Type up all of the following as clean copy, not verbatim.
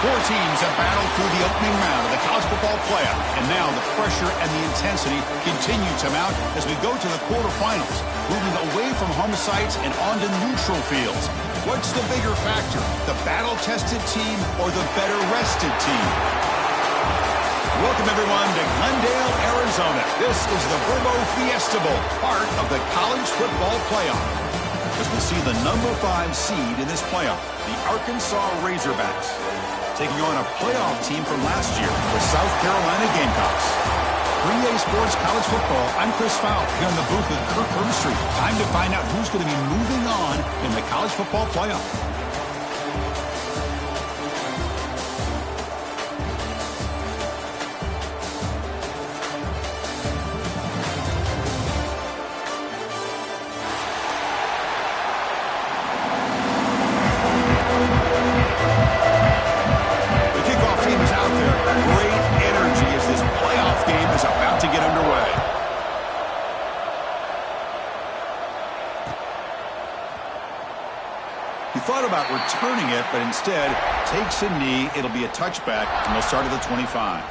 Four teams have battled through the opening round of the college football playoff, and now the pressure and the intensity continue to mount as we go to the quarterfinals, moving away from home sites and onto neutral fields. What's the bigger factor, the battle-tested team or the better-rested team? Welcome, everyone, to Glendale, Arizona. This is the Verbo Fiesta Bowl, part of the college football playoff. As we see the number 5 seed in this playoff, the Arkansas Razorbacks, taking on a playoff team from last year, the South Carolina Gamecocks. 3A Sports College Football, I'm Chris Fowle, here in the booth with Kirk Herbstreit. Time to find out who's going to be moving on in the college football playoff. Returning it, but instead takes a knee. It'll be a touchback, and they'll start at the 25.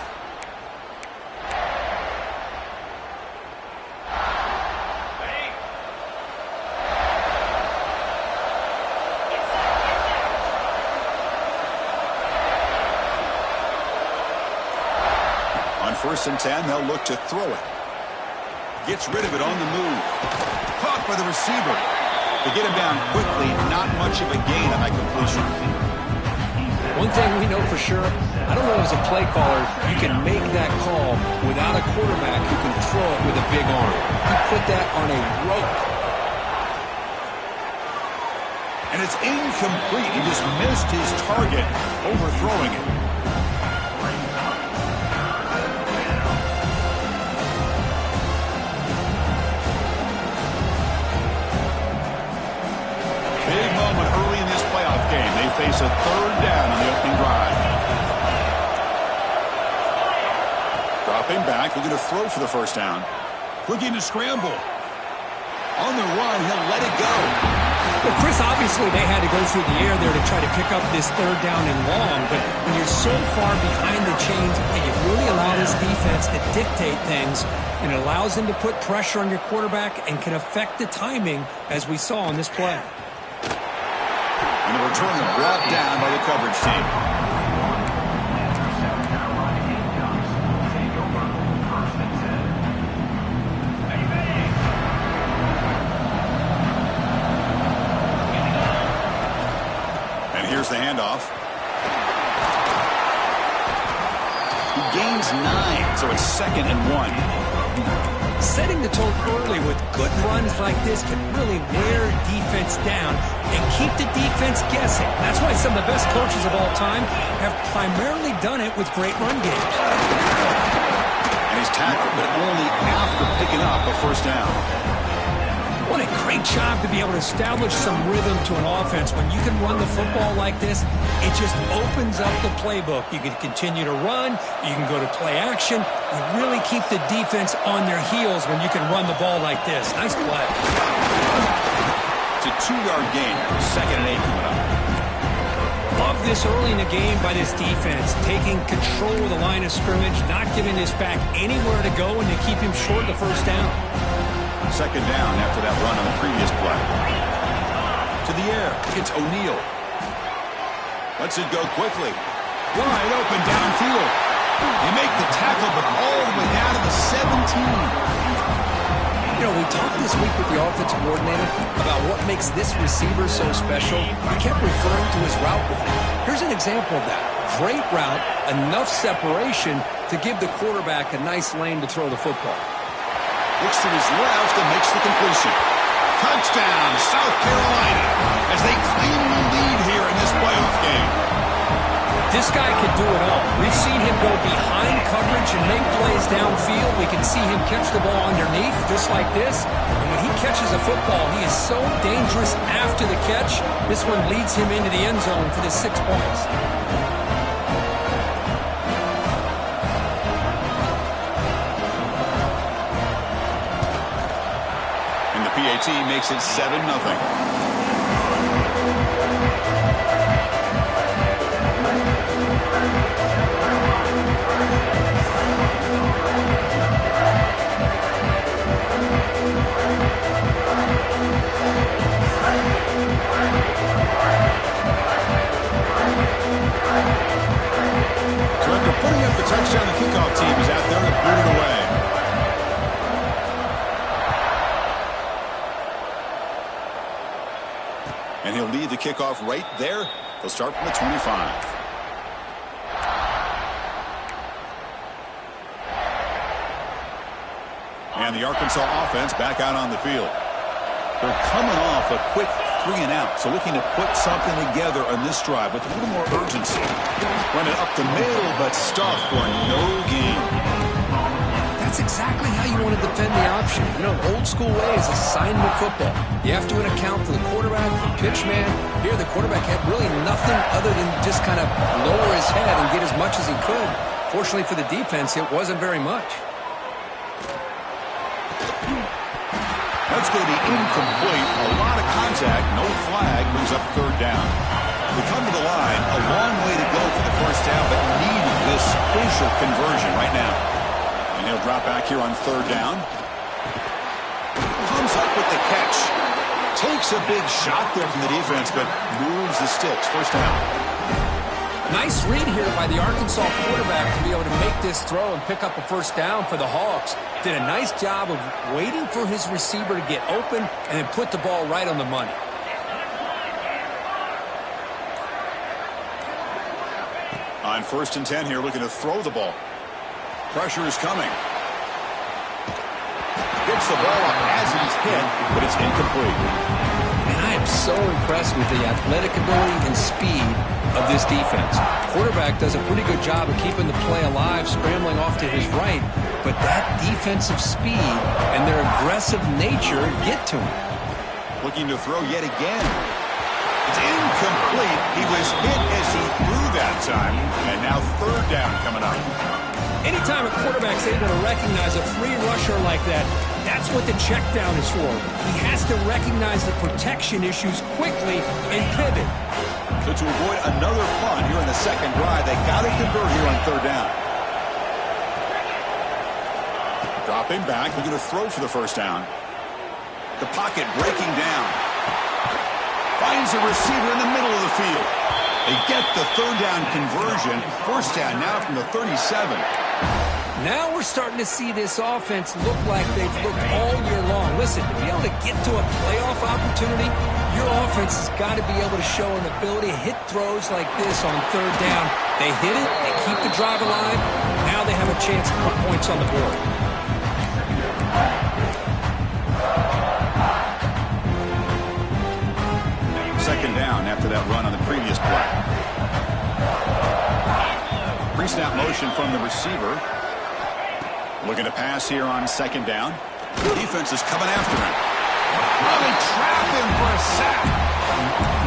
On 1st and 10, they'll look to throw it. Gets rid of it on the move. Caught by the receiver. To get him down quickly, not much of a gain on that completion. One thing we know for sure, I don't know as a play caller, you can make that call without a quarterback who can throw it with a big arm. You put that on a rope. And it's incomplete. He just missed his target, overthrowing it. They face a 3rd down on the opening drive. Dropping back, looking to throw for the 1st down. Looking to scramble. On the run, he'll let it go. Well, Chris, obviously they had to go through the air there to try to pick up this 3rd down and long, but when you're so far behind the chains, you really allow this defense to dictate things, and it allows them to put pressure on your quarterback and can affect the timing, as we saw on this play. And the return brought down by the coverage team. And here's the handoff. He gains 9, so it's 2nd and 1. Setting the tone early with good runs like this can really wear defense down and keep the defense guessing. That's why some of the best coaches of all time have primarily done it with great run games. And he's tackled, but only after picking up a 1st down. What a great job to be able to establish some rhythm to an offense. When you can run the football like this, it just opens up the playbook. You can continue to run. You can go to play action. You really keep the defense on their heels when you can run the ball like this. Nice play. It's a 2-yard gain. 2nd and 8 coming up. Love this early in the game by this defense, taking control of the line of scrimmage, not giving this back anywhere to go, and to keep him short the 1st down. 2nd down after that run on the previous play. To the air, it's O'Neal. Lets it go quickly. Wide open downfield. They make the tackle, but all the way down to the 17. You know, we talked this week with the offensive coordinator about what makes this receiver so special. We kept referring to his route running. Here's an example of that. Great route, enough separation to give the quarterback a nice lane to throw the football. Looks to his left and makes the completion. Touchdown, South Carolina, as they claim the lead here in this playoff game. This guy can do it all. We've seen him go behind coverage and make plays downfield. We can see him catch the ball underneath, just like this. And when he catches a football, he is so dangerous after the catch. This one leads him into the end zone for the 6 points. PAT makes it 7-0. kickoff right there. They'll start from the 25. And the Arkansas offense back out on the field. They're coming off a quick 3-and-out, so looking to put something together on this drive with a little more urgency. Run it up the middle, but stuffed for no gain. That's exactly how you want to defend the option. You know, old school way is assignment football. You have to account for the quarterback, the pitch man. Here, the quarterback had really nothing other than just kind of lower his head and get as much as he could. Fortunately for the defense, it wasn't very much. That's going to be incomplete. A lot of contact. No flag. Moves up third down. We come to the line. A long way to go for the first down, but needing this crucial conversion right now. And he'll drop back here on third down. Comes up with the catch. Takes a big shot there from the defense, but moves the sticks. First down. Nice read here by the Arkansas quarterback to be able to make this throw and pick up a first down for the Hogs. Did a nice job of waiting for his receiver to get open and then put the ball right on the money. On 1st and 10 here, looking to throw the ball. Pressure is coming. Gets the ball up as he's hit, but it's incomplete. And I am so impressed with the athletic ability and speed of this defense. Quarterback does a pretty good job of keeping the play alive, scrambling off to his right, but that defensive speed and their aggressive nature get to him. Looking to throw yet again. It's incomplete. He was hit as he threw that time, and now third down coming up. Anytime a quarterback's able to recognize a free rusher like that, that's what the check down is for. He has to recognize the protection issues quickly and pivot. So to avoid another punt here in the second drive, they got to convert here on third down. Dropping back, looking to throw for the first down. The pocket breaking down. Finds a receiver in the middle of the field. They get the third down conversion. First down now from the 37. Now we're starting to see this offense look like they've looked all year long. Listen, to be able to get to a playoff opportunity, your offense has got to be able to show an ability to hit throws like this on third down. They hit it, they keep the drive alive. Now they have a chance to put points on the board. Second down after that run on the previous play. Pre-snap motion from the receiver. Looking to pass here on second down. The defense is coming after him. Oh, they trap him for a sack.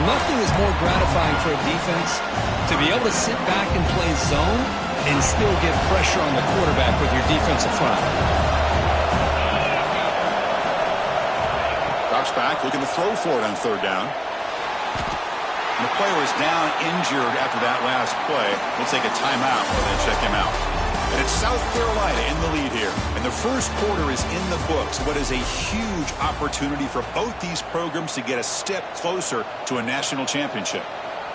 Nothing is more gratifying for a defense to be able to sit back and play zone and still get pressure on the quarterback with your defensive front. Drops back, looking to throw for it on third down. And the player is down injured after that last play. We'll take a timeout while they check him out. And it's South Carolina in the lead here. And the first quarter is in the books. What is a huge opportunity for both these programs to get a step closer to a national championship.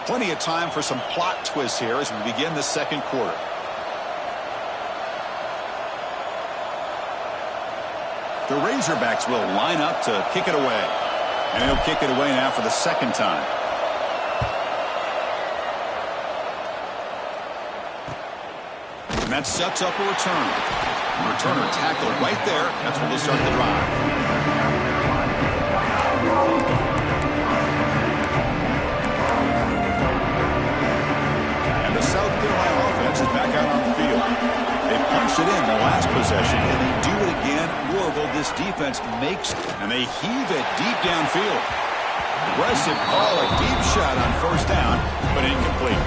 Plenty of time for some plot twists here as we begin the second quarter. The Razorbacks will line up to kick it away. And he'll kick it away now for the second time. And that sets up a return. Returner tackled right there. That's when they start the drive. And the South Carolina offense is back out on the field. They punched it in the last possession, and they do it again. Louisville, this defense makes, and they heave it deep downfield. Aggressive call, a deep shot on first down, but incomplete.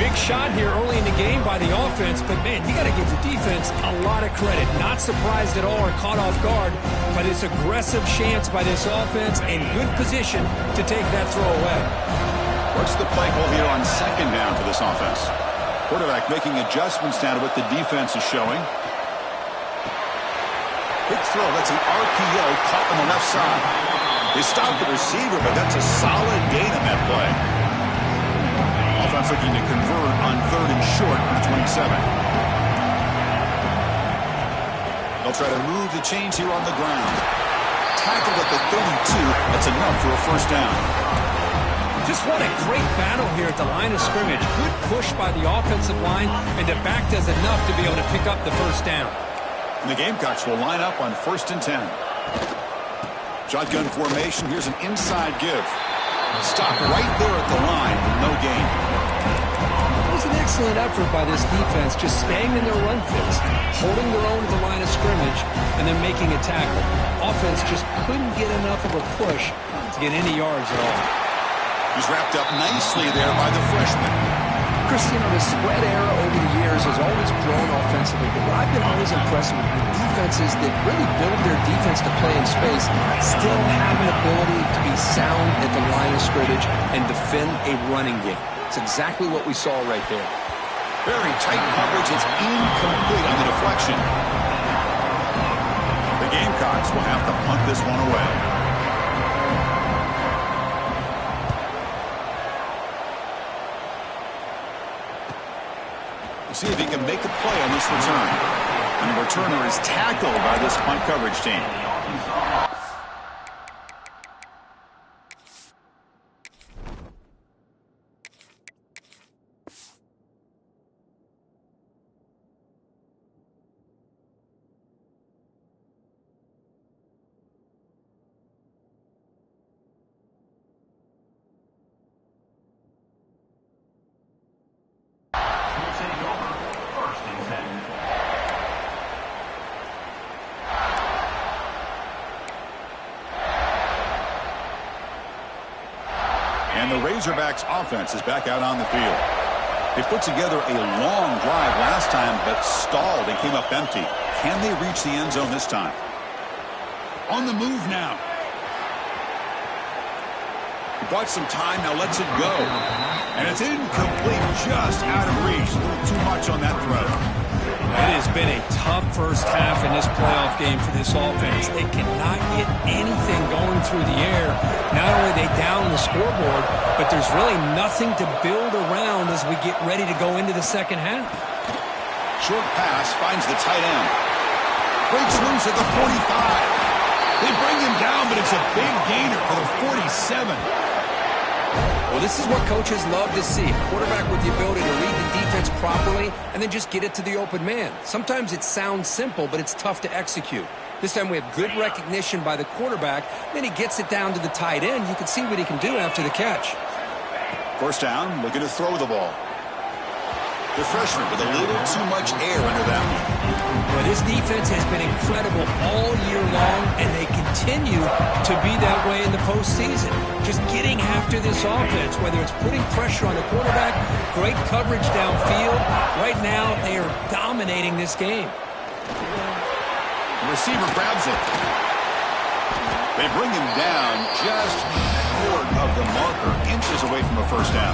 Big shot here early in the game by the offense, but man, you got to give the defense a lot of credit. Not surprised at all or caught off guard, but it's aggressive chance by this offense in good position to take that throw away. What's the play call here on second down for this offense? Quarterback making adjustments now to what the defense is showing. Quick throw, that's an RPO caught on the left side. They stop the receiver, but that's a solid gain on that play. Offense looking to convert on third and short from the 27. They'll try to move the chains here on the ground. Tackled at the 32. That's enough for a first down. Just what a great battle here at the line of scrimmage. Good push by the offensive line, and the back does enough to be able to pick up the first down. And the Gamecocks will line up on 1st and 10. Shotgun formation. Here's an inside give. Stop right there at the line. No gain. It was an excellent effort by this defense, just staying in their run fix, holding their own at the line of scrimmage, and then making a tackle. Offense just couldn't get enough of a push to get any yards at all. He's wrapped up nicely there by the freshman. Chris, the spread era over the years has always grown offensively, but what I've been always impressed with defenses that really build their defense to play in space still have an ability to be sound at the line of scrimmage and defend a running game. It's exactly what we saw right there. Very tight coverage. It's incomplete on the deflection. The Gamecocks will have to punt this one away. See if he can make a play on this return. And the returner is tackled by this punt coverage team. And the Razorbacks offense is back out on the field. They put together a long drive last time, but stalled and came up empty. Can they reach the end zone this time? On the move now. He bought some time, now lets it go. And it's incomplete, just out of reach. A little too much on that throw. It has been a tough first half in this playoff game for this offense. They cannot get anything going through the air. Not only are they down the scoreboard, but there's really nothing to build around as we get ready to go into the second half. Short pass finds the tight end. Breaks loose at the 45. They bring him down, but it's a big gainer for the 47. Well, this is what coaches love to see. A quarterback with the ability to read the defense properly and then just get it to the open man. Sometimes it sounds simple, but it's tough to execute. This time we have good recognition by the quarterback. Then he gets it down to the tight end. You can see what he can do after the catch. First down, looking to throw the ball. The freshman with a little too much air under that one. Well, this defense has been incredible all year long, and they continue to be that way in the postseason. Just getting after this offense, whether it's putting pressure on the quarterback, great coverage downfield. Right now, they are dominating this game. The receiver grabs it. They bring him down just short of the marker, inches away from a first down.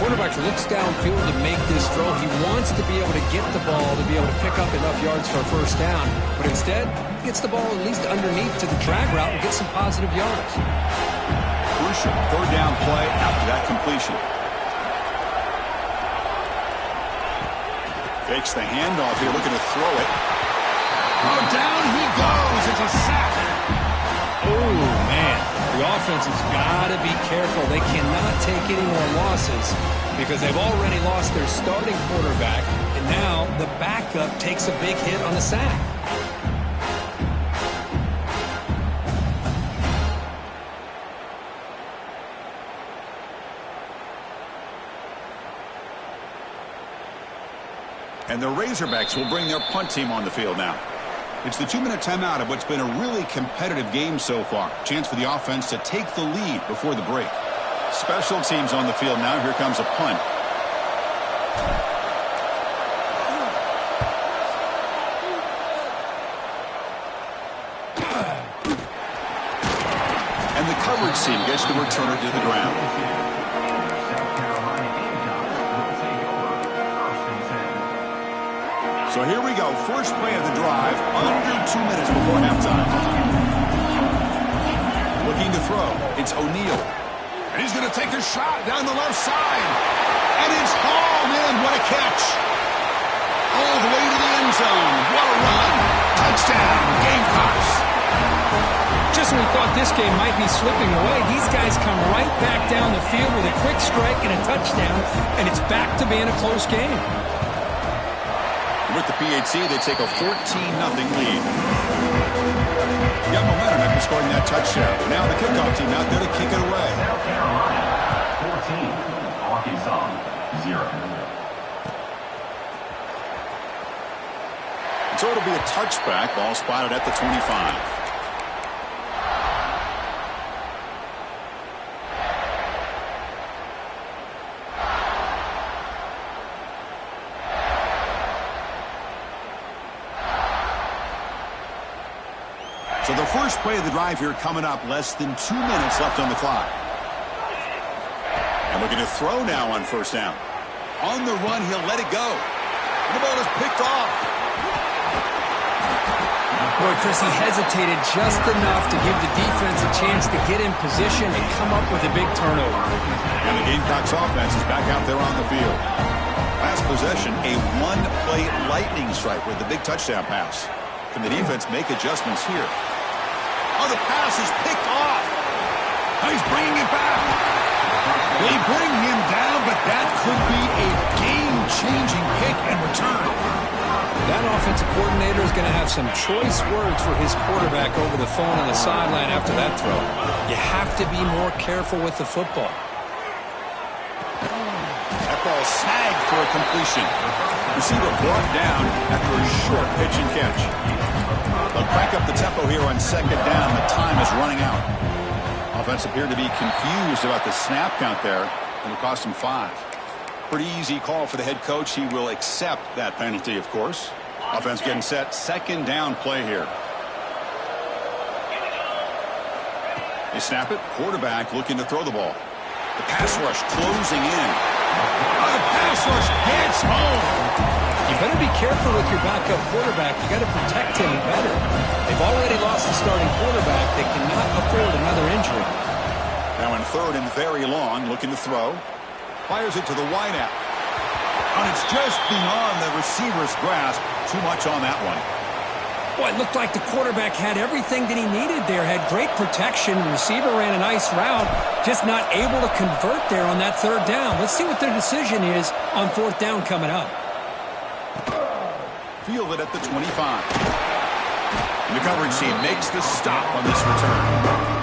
Quarterback looks downfield to make this throw. He wants to be able to get the ball to be able to pick up enough yards for a first down. But instead, he gets the ball at least underneath to the drag route and gets some positive yards. Crucial third down play after that completion. Fakes the handoff here, looking to throw it. Oh, down he goes. It's a sack. Oh, man. The offense has got to be careful. They cannot take any more losses because they've already lost their starting quarterback, and now the backup takes a big hit on the sack. And the Razorbacks will bring their punt team on the field now. It's the 2-minute timeout of what's been a really competitive game so far. Chance for the offense to take the lead before the break. Special teams on the field now. Here comes a punt. And the coverage team gets the returner to the ground. So here we go. First play of the drive, under 2 minutes before halftime. Looking to throw. It's O'Neal. And he's going to take a shot down the left side. And it's hauled in. What a catch. All the way to the end zone. What a run. Touchdown, Gamecocks. Just personally thought this game might be slipping away. These guys come right back down the field with a quick strike and a touchdown, and it's back to being a close game. With the PHC, they take a 14-0 lead. Got momentum after scoring that touchdown. Now the kickoff team out there to kick it away. South Carolina 14, Arkansas 0. So it'll be a touchback. Ball spotted at the 25. So the first play of the drive here coming up. Less than 2 minutes left on the clock. And looking to throw now on first down. On the run, he'll let it go. And the ball is picked off. Boy, Chris, he hesitated just enough to give the defense a chance to get in position and come up with a big turnover. And the Gamecocks offense is back out there on the field. Last possession, a one-play lightning strike with the big touchdown pass. Can the defense make adjustments here? Oh, the pass is picked off. He's bringing it back. They bring him down, but that could be a game-changing kick and return. That offensive coordinator is going to have some choice words for his quarterback over the phone on the sideline after that throw. You have to be more careful with the football. That ball snagged for a completion. Receiver brought down after a short pitch and catch. They'll crank up the tempo here on second down. The time is running out. Offense appeared to be confused about the snap count there, and it cost him 5. Pretty easy call for the head coach. He will accept that penalty, of course. Offense getting set. Second down play here. They snap it. Quarterback looking to throw the ball. The pass rush closing in. Oh, the pass rush hits home. You better be careful with your backup quarterback. You got to protect him better. They've already lost the starting quarterback. They cannot afford another injury. Now in third and very long, looking to throw. Fires it to the wideout. And it's just beyond the receiver's grasp. Too much on that one. Boy, it looked like the quarterback had everything that he needed there. Had great protection. The receiver ran a nice route. Just not able to convert there on that third down. Let's see what their decision is on fourth down coming up. Fielded at the 25. And the coverage team makes the stop on this return.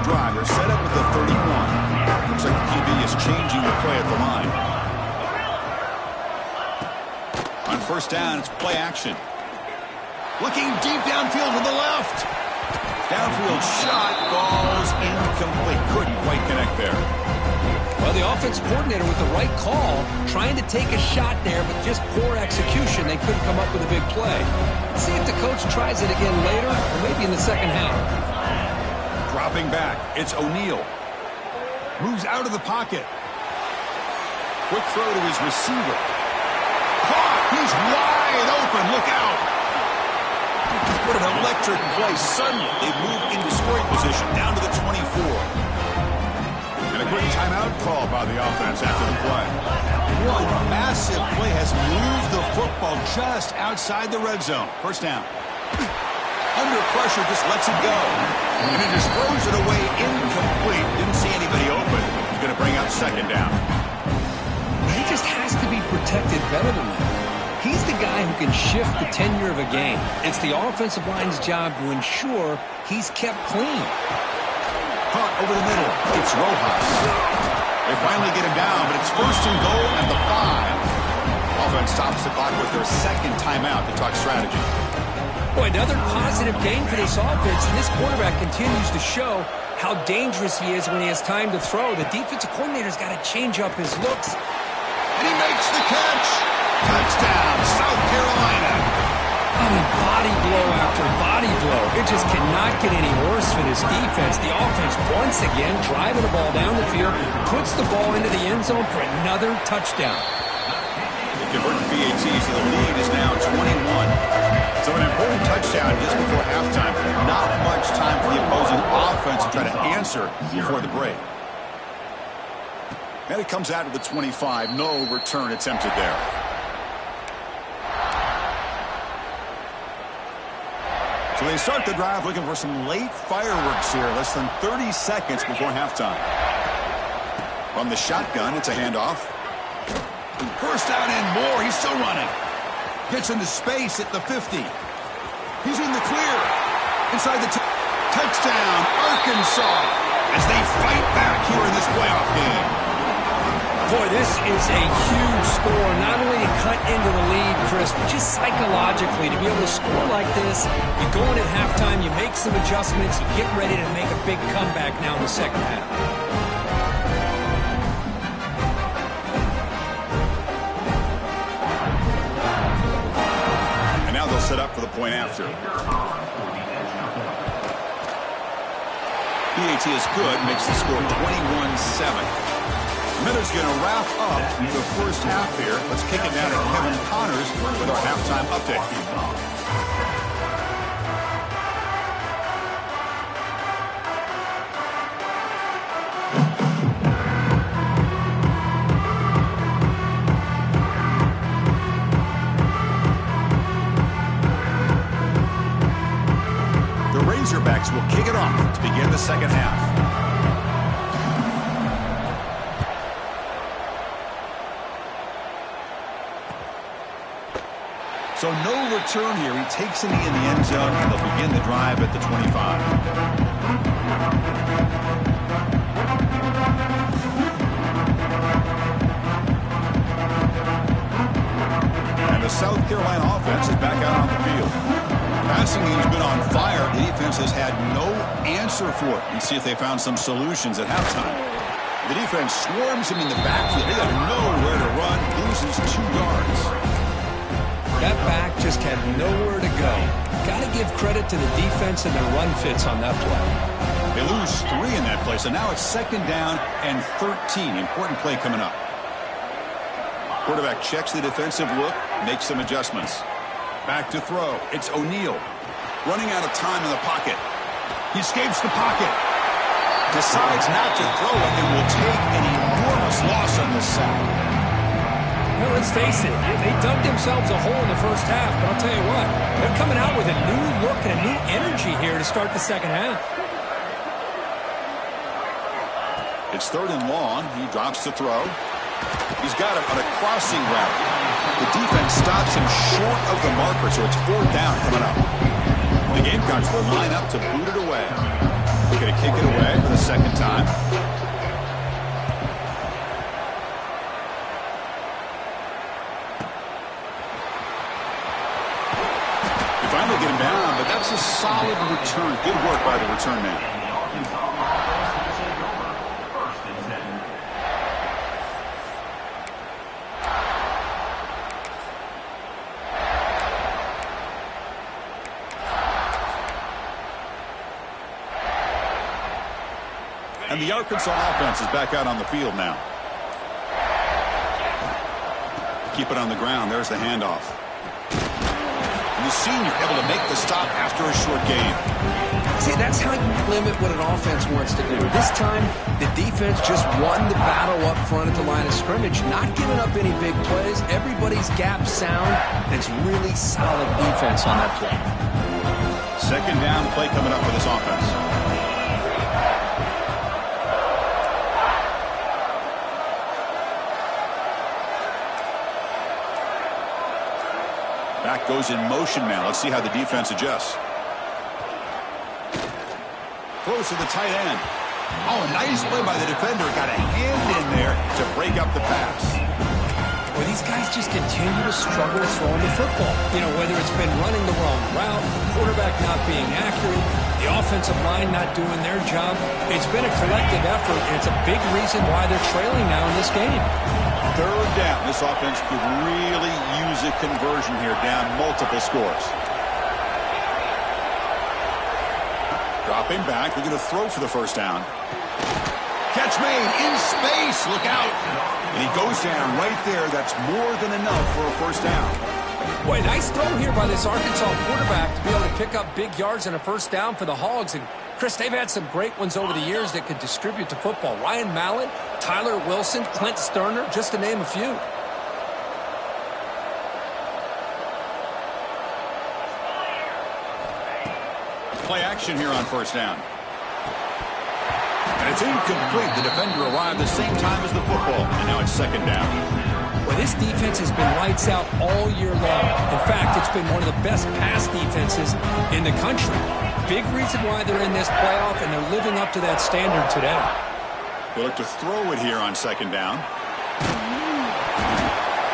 Driver set up with the 31. Looks like the QB is changing the play at the line. On first down, it's play action. Looking deep downfield to the left. Downfield shot falls incomplete. Couldn't quite connect there. Well, the offensive coordinator with the right call, trying to take a shot there, but just poor execution. They couldn't come up with a big play. Let's see if the coach tries it again later, or maybe in the second half. Dropping back, it's O'Neal. Moves out of the pocket. Quick throw to his receiver. Caught! He's wide open. Look out! What an electric play. Suddenly, they move into scoring position down to the 24. And a quick timeout call by the offense after the play. One massive play has moved the football just outside the red zone. First down. Under pressure, just lets it go. And he just throws it away incomplete. Didn't see anybody open. He's going to bring up second down. He just has to be protected better than that. He's the guy who can shift the tenure of a game. It's the offensive line's job to ensure he's kept clean. Caught over the middle. It's Rojas. They finally get him down, but it's first and goal at the 5. Offense stops the clock with their second timeout to talk strategy. Boy, another positive game for this offense. This quarterback continues to show how dangerous he is when he has time to throw. The defensive coordinator's got to change up his looks. And he makes the catch. Touchdown, South Carolina. I mean, body blow after body blow. It just can cannot get any worse for this defense. The offense, once again, driving the ball down the field, puts the ball into the end zone for another touchdown. Converting PATs, so the lead is now 21. So an important touchdown just before halftime. Not much time for the opposing offense to try to answer before the break. And it comes out to the 25. No return attempted there. So they start the drive looking for some late fireworks here. Less than 30 seconds before halftime. From the shotgun, it's a handoff. First down and more. He's still running. Gets into space at the 50. He's in the clear. Inside the touchdown, Arkansas, as they fight back here in this playoff game. Boy, this is a huge score. Not only to cut into the lead, Chris, but just psychologically to be able to score like this. You go in at halftime, you make some adjustments, you get ready to make a big comeback now in the second half. Set up for the point after. PAT is good, makes the score 21-7. Miller's going to wrap up the first half here. Let's kick it down to Kevin Connors with our halftime update. Razorbacks will kick it off to begin the second half. So no return here. He takes a knee in the end zone, and they'll begin the drive at the 25. And the South Carolina offense is back out on the field. Passing game's been on fire. The defense has had no answer for it. And see if they found some solutions at halftime. The defense swarms him in the backfield. They got nowhere to run. Loses 2 yards. That back just had nowhere to go. Got to give credit to the defense and their run fits on that play. They lose 3 in that play. So now it's second down and 13. Important play coming up. Quarterback checks the defensive look, makes some adjustments. Back to throw. It's O'Neal. Running out of time in the pocket. He escapes the pocket. Decides not to throw it and will take an enormous loss on this sack. Well, let's face it. They dug themselves a hole in the first half, but I'll tell you what. They're coming out with a new look and a new energy here to start the second half. It's third and long. He drops to throw. He's got him on a crossing route. The defense stops him short of the marker, so it's 4th down coming up. The Gamecocks will line up to boot it away. They're going to kick it away for the second time. They finally get him down, but that's a solid return. Good work by the return man. And the Arkansas offense is back out on the field now. Keep it on the ground. There's the handoff. And the senior able to make the stop after a short gain. See, that's how you limit what an offense wants to do. This time, the defense just won the battle up front at the line of scrimmage, not giving up any big plays. Everybody's gap sound. It's really solid defense on that play. Second down play coming up for this offense. Back goes in motion now. Let's see how the defense adjusts. Throws to the tight end. Oh, nice play by the defender. Got a hand in there to break up the pass. Well, these guys just continue to struggle throwing the football. You know, whether it's been running the wrong route, quarterback not being accurate, the offensive line not doing their job. It's been a collective effort, and it's a big reason why they're trailing now in this game. Third down. This offense could really use a conversion here, down multiple scores. Dropping back, they're going to throw for the first down. Catch made in space. Look out. And he goes down right there. That's more than enough for a first down. Boy, nice throw here by this Arkansas quarterback to be able to pick up big yards and a first down for the Hogs. And, Chris, they've had some great ones over the years that could distribute the football. Ryan Mallett, Tyler Wilson, Clint Sterner, just to name a few. Play action here on first down. And it's incomplete. The defender arrived the same time as the football. And now it's second down. Well, this defense has been lights out all year long. In fact, it's been one of the best pass defenses in the country. Big reason why they're in this playoff, and they're living up to that standard today. They look to throw it here on second down.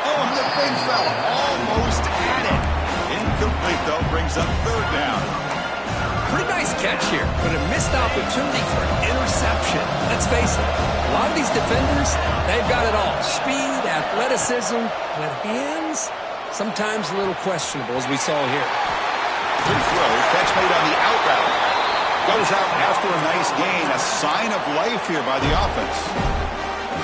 Oh, and the big fella almost had it. Incomplete, though, brings up third down. Pretty nice catch here, but a missed opportunity for an interception. Let's face it, a lot of these defenders, they've got it all. Speed, athleticism, but hands, sometimes a little questionable, as we saw here. Good throw, catch made on the out route. Goes out after a nice gain, a sign of life here by the offense.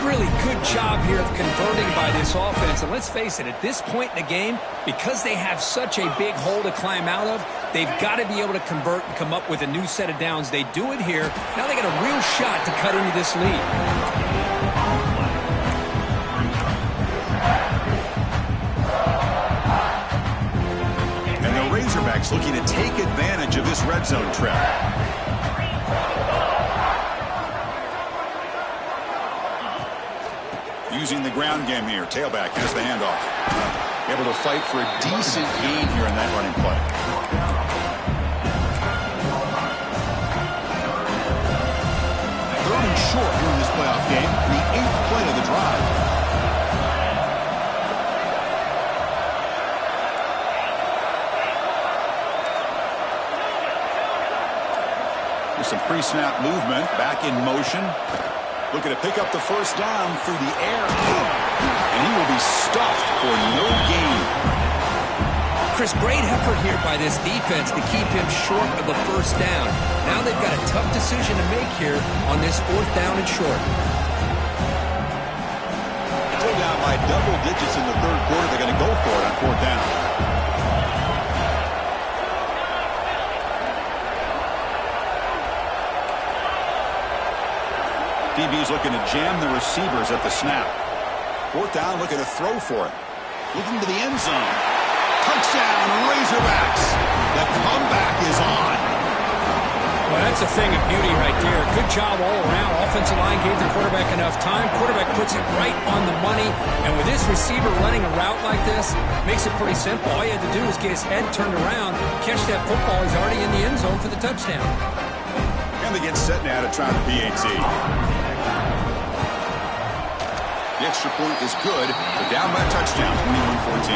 Really good job here of converting by this offense. And let's face it, at this point in the game, because they have such a big hole to climb out of, they've got to be able to convert and come up with a new set of downs. They do it here. Now they got a real shot to cut into this lead. And the Razorbacks looking to take advantage of this red zone trap. Using the ground game here. Tailback has the handoff. Able to fight for a decent gain here in that running play. Third and short here in this playoff game. The 8th play of the drive. There's some pre-snap movement. Back in motion. Looking to pick up the first down through the air. And he will be stuffed for no gain. Chris, great effort here by this defense to keep him short of the first down. Now they've got a tough decision to make here on this fourth down and short. Still down by double digits in the third quarter. They're going to go for it on fourth down. DB's looking to jam the receivers at the snap. Fourth down, looking to throw for it. Looking to the end zone. Touchdown, Razorbacks. The comeback is on. Well, that's a thing of beauty right there. Good job all around. Offensive line gave the quarterback enough time. Quarterback puts it right on the money. And with this receiver running a route like this, makes it pretty simple. All he had to do was get his head turned around, catch that football. He's already in the end zone for the touchdown. And they get set now to try the PAT. The extra point is good. They're down by a touchdown, 21-14.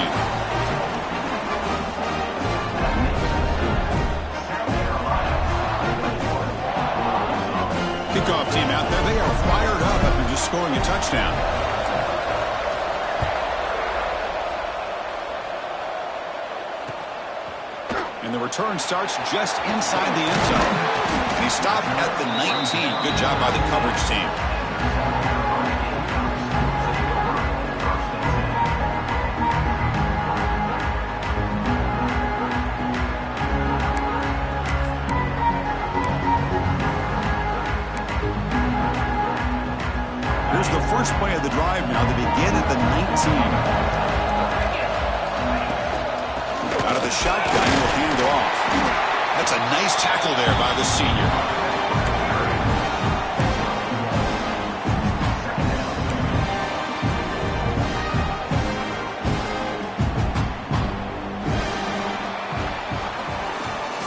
Kickoff team out there. They are fired up after just scoring a touchdown. And the return starts just inside the end zone. And he stopped at the 19. Good job by the coverage team. Here's the first play of the drive now. They begin at the 19. Out of the shotgun, he'll hand off. That's a nice tackle there by the senior.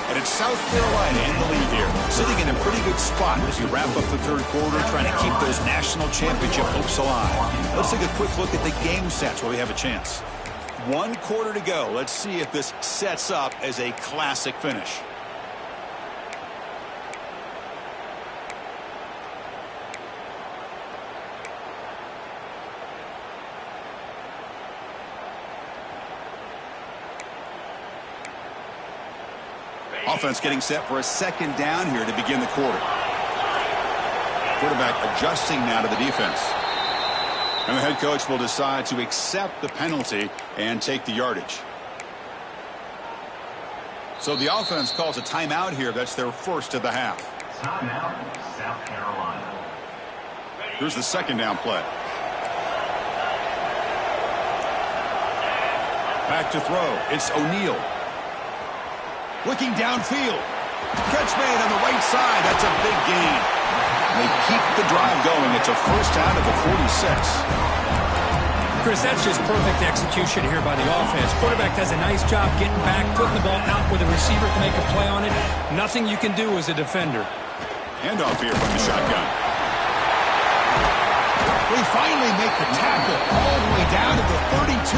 And it's South Carolina in the lead here, sitting in a pretty good spot as you wrap up the third quarter, trying to keep those national championship hopes alive. Let's take a quick look at the game sets where we have a chance. 1 quarter to go. Let's see if this sets up as a classic finish. Offense getting set for a second down here to begin the quarter. Quarterback adjusting now to the defense. And the head coach will decide to accept the penalty and take the yardage. So the offense calls a timeout here. That's their first of the half. Timeout, South Carolina. Here's the second down play. Back to throw. It's O'Neal. Looking downfield. Catch made on the right side. That's a big gain. They keep the drive going. It's a first down at the 46. Chris, that's just perfect execution here by the offense. Quarterback does a nice job getting back, putting the ball out where the receiver can make a play on it. Nothing you can do as a defender. Handoff here from the shotgun. We finally make the tackle all the way down to the 32.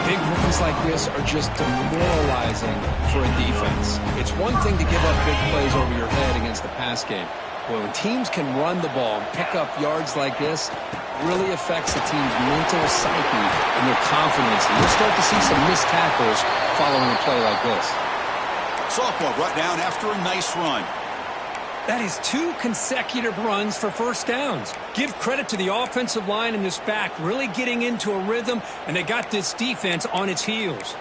Big runs like this are just demoralizing for a defense. It's one thing to give up big plays over your head against the pass game. Well, when teams can run the ball and pick up yards like this, it really affects the team's mental psyche and their confidence. And you'll start to see some missed tackles following a play like this. Sophomore brought down after a nice run. That is 2 consecutive runs for first downs. Give credit to the offensive line in this back, really getting into a rhythm, and they got this defense on its heels.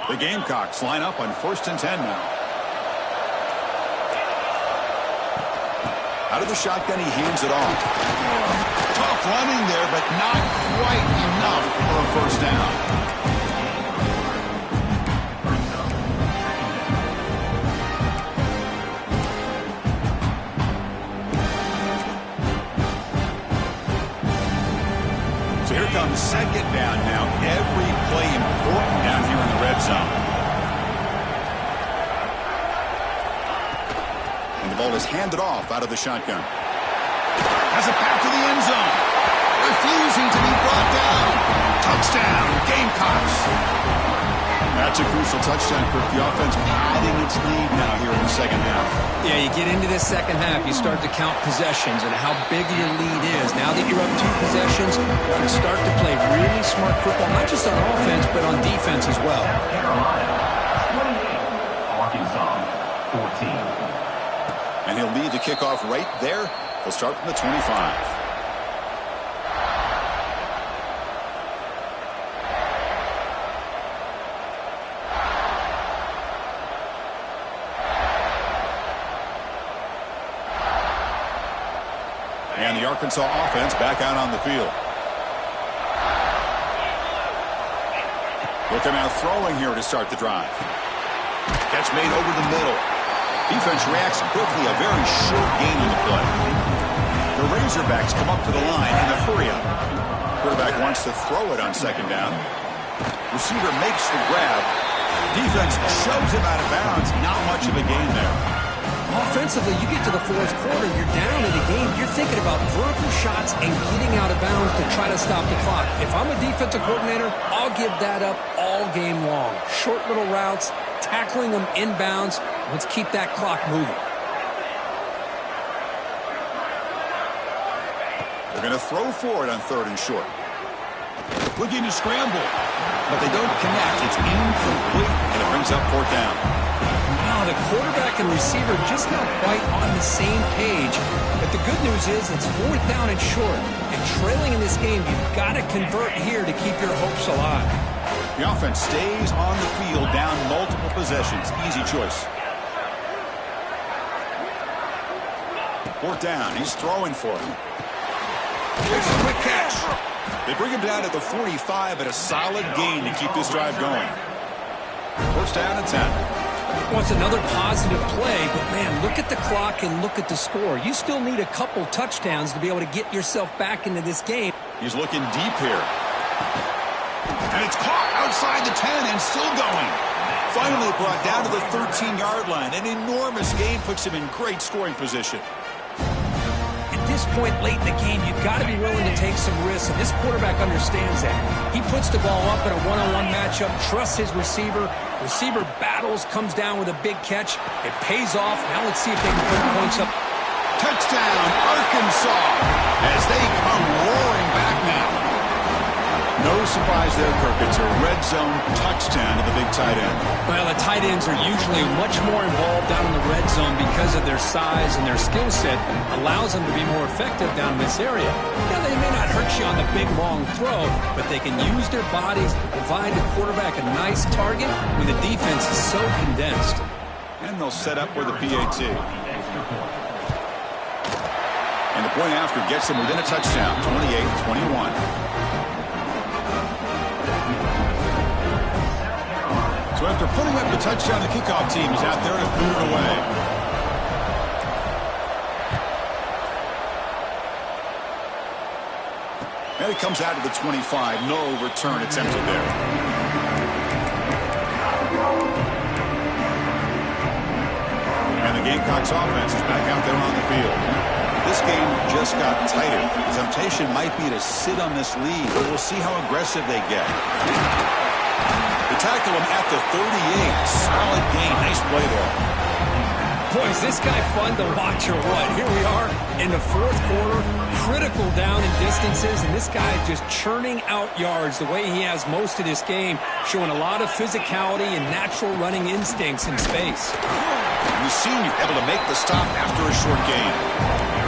The Gamecocks line up on 1st and 10 now. Out of the shotgun, he hands it off. Tough running there, but not quite enough for a first down. So here comes second down now. Every play important down here in the red zone. And the ball is handed off out of the shotgun. Has a pass to the end zone. Refusing to be brought down. Touchdown, Gamecocks. That's a crucial touchdown, Kirk. The offense padding its lead now here in the second half. Yeah, you get into this second half, you start to count possessions and how big your lead is. Now that you're up 2 possessions, you can start to play really smart football, not just on offense, but on defense as well. South Carolina, 28. Arkansas, 14. And he'll lead the kickoff right there. He'll start from the 25. And the Arkansas offense back out on the field. Looking out throwing here to start the drive. Catch made over the middle. Defense reacts quickly. A very short gain in the play. The Razorbacks come up to the line in a hurry up. Quarterback wants to throw it on second down. Receiver makes the grab. Defense shoves him out of bounds. Not much of a gain there. Offensively, you get to the 4th quarter, you're down in the game. You're thinking about vertical shots and getting out of bounds to try to stop the clock. If I'm a defensive coordinator, I'll give that up all game long. Short little routes, tackling them inbounds. Let's keep that clock moving. They're going to throw for it on 3rd and short. Looking to scramble, but they don't connect. It's incomplete, and it brings up 4th down. Wow, the quarterback and receiver just not quite on the same page. But the good news is it's 4th down and short. And trailing in this game, you've got to convert here to keep your hopes alive. The offense stays on the field, down multiple possessions. Easy choice. 4th down. He's throwing for him. It's a quick catch. They bring him down at the 45, but a solid gain to keep this drive going. 1st down and 10. Well, it's another positive play, but man, look at the clock and look at the score. You still need a couple touchdowns to be able to get yourself back into this game. He's looking deep here. And it's caught outside the 10 and still going. Finally brought down to the 13-yard line. An enormous gain puts him in great scoring position. At this point late in the game, you've got to be willing to take some risks, and this quarterback understands that. He puts the ball up in a one-on-one matchup, trusts his receiver. Receiver battles, comes down with a big catch. It pays off. Now let's see if they can put points up. Touchdown, Arkansas, as they come roaring back now. No surprise there, Kirk. It's a red zone touchdown to the big tight end. Well, the tight ends are usually much more involved down in the red zone because of their size, and their skill set allows them to be more effective down in this area. Now, they may not hurt you on the big, long throw, but they can use their bodies to provide the quarterback a nice target when the defense is so condensed. And they'll set up with the PAT. And the point after gets them within a touchdown, 28-21. So after putting up the touchdown, the kickoff team is out there to boot it away. And it comes out to the 25. No return attempted there. And the Gamecocks offense is back out there on the field. This game just got tighter. The temptation might be to sit on this lead, but we'll see how aggressive they get. They tackle him at the 38. Solid gain. Nice play there. Boy, is this guy fun to watch or what? Here we are in the fourth quarter, critical down in distances, and this guy is just churning out yards the way he has most of this game, showing a lot of physicality and natural running instincts in space. And the senior able to make the stop after a short gain.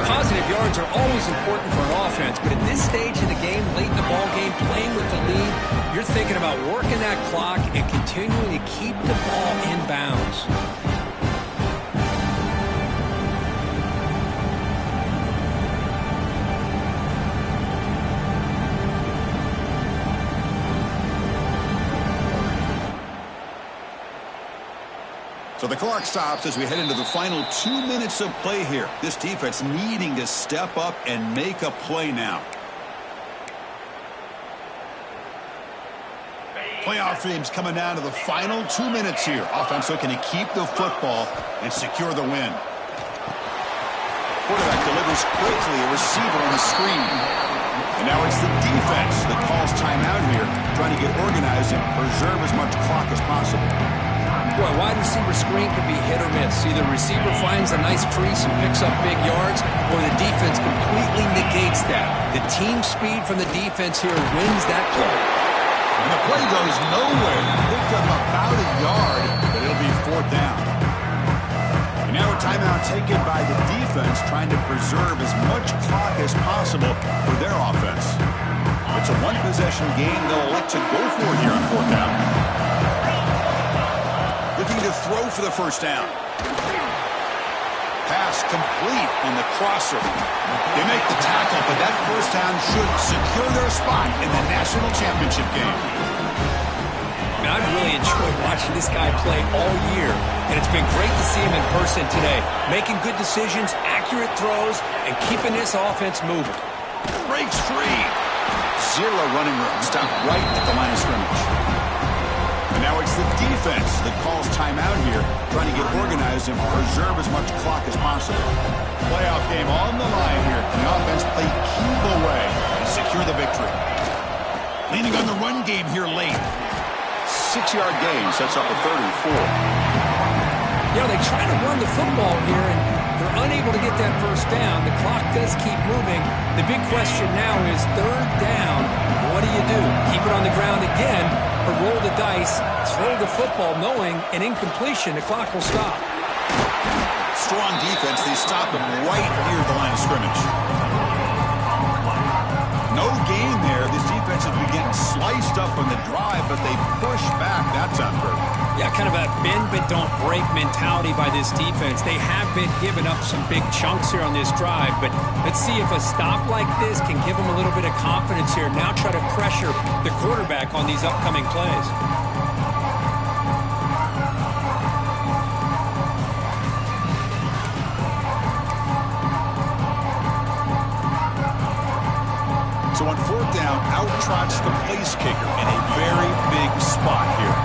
Positive yards are always important for an offense, but at this stage in the game, late in the ball game, playing with the lead, you're thinking about working that clock and continuing to keep the ball in bounds. So the clock stops as we head into the final 2 minutes of play here. This defense needing to step up and make a play now. Playoff teams coming down to the final 2 minutes here. Offense looking to keep the football and secure the win. Quarterback delivers quickly, a receiver on the screen. And now it's the defense that calls timeout here, trying to get organized and preserve as much clock as possible. Boy, wide receiver screen can be hit or miss. Either receiver finds a nice crease and picks up big yards, or the defense completely negates that. The team speed from the defense here wins that play. And the play goes nowhere. Picked up about a yard, but it'll be fourth down. And now a timeout taken by the defense, trying to preserve as much clock as possible for their offense. It's a one-possession game they'll elect to go for here on fourth down. Looking to throw for the first down. Pass complete on the crosser. They make the tackle, but that first down should secure their spot in the national championship game. I've really enjoyed watching this guy play all year, and it's been great to see him in person today, making good decisions, accurate throws, and keeping this offense moving. Breaks free. Zero running room. Stopped right at the line of scrimmage. And now it's the defense that calls timeout here, trying to get organized and preserve as much clock as possible. Playoff game on the line here. The offense played keep away and secure the victory. Leaning on the run game here late. 6-yard gain sets up a 34. You know, they try to run the football here, and they're unable to get that first down. The clock does keep moving. The big question now is third down. What do? Keep it on the ground again, or roll the dice, throw the football, knowing an incompletion, the clock will stop. Strong defense. They stop him right near the line of scrimmage. No gain there. This defense has been getting sliced up on the drive, but they push back that time, Bert. Yeah, kind of a bend but don't break mentality by this defense. They have been giving up some big chunks here on this drive, but let's see if a stop like this can give them a little bit of confidence here. Now try to pressure the quarterback on these upcoming plays. So on fourth down, out trots the place kicker in a very big spot here.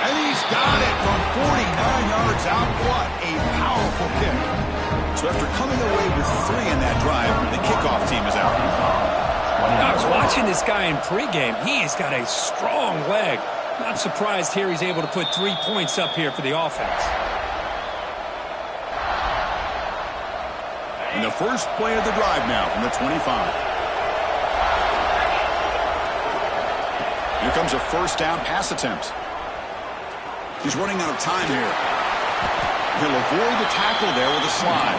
And he's got it from 49 yards out. What a powerful kick. So after coming away with 3 in that drive, the kickoff team is out. I was watching this guy in pregame. He has got a strong leg. Not surprised here he's able to put 3 points up here for the offense. And the first play of the drive now from the 25. Here comes a first down pass attempt. He's running out of time here. He'll avoid the tackle there with a slide.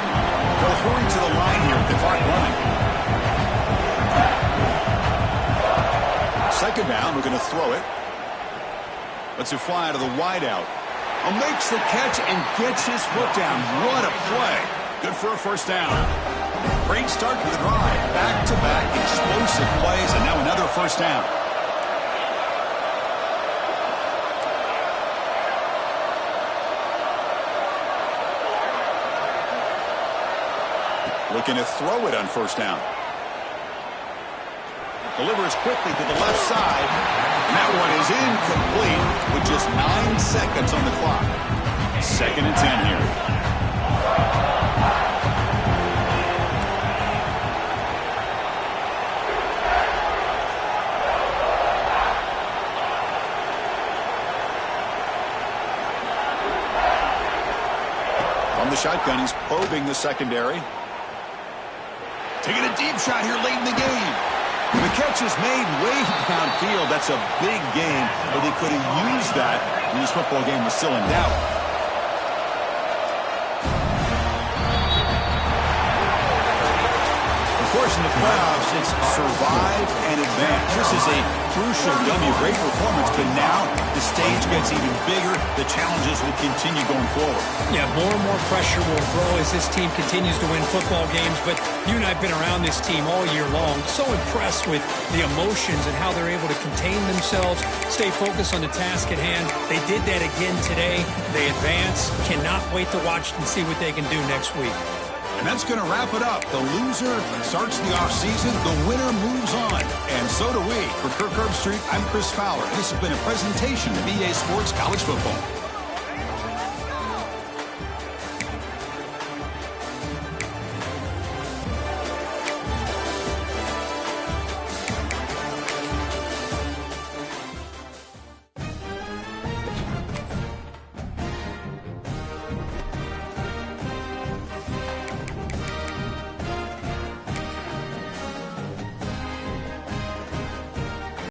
He'll hurry to the line here with the clock running. Second down, we're going to throw it. Lets it fly to the wideout. Makes the catch and gets his foot down. What a play. Good for a first down. Great start to the drive. Back-to-back explosive plays, and now another first down. Looking to throw it on first down. Delivers quickly to the left side. And that one is incomplete with just 9 seconds on the clock. 2nd and 10 here. From the shotgun, he's probing the secondary. Taking a deep shot here late in the game. The catch is made way downfield. That's a big gain, but they could have used that when this football game was still in doubt. Of course, in the playoffs, it's survive and advance. This is a crucial W. Great performance, but now the stage gets even bigger. The challenges will continue going forward. Yeah, more and more pressure will grow as this team continues to win football games, but you and I have been around this team all year long. So impressed with the emotions and how they're able to contain themselves, stay focused on the task at hand. They did that again today. They advance. Cannot wait to watch and see what they can do next week. And that's going to wrap it up. The loser starts the offseason. The winner moves on. And so do we. For Kirk Herbstreit, I'm Chris Fowler. This has been a presentation of EA Sports College Football.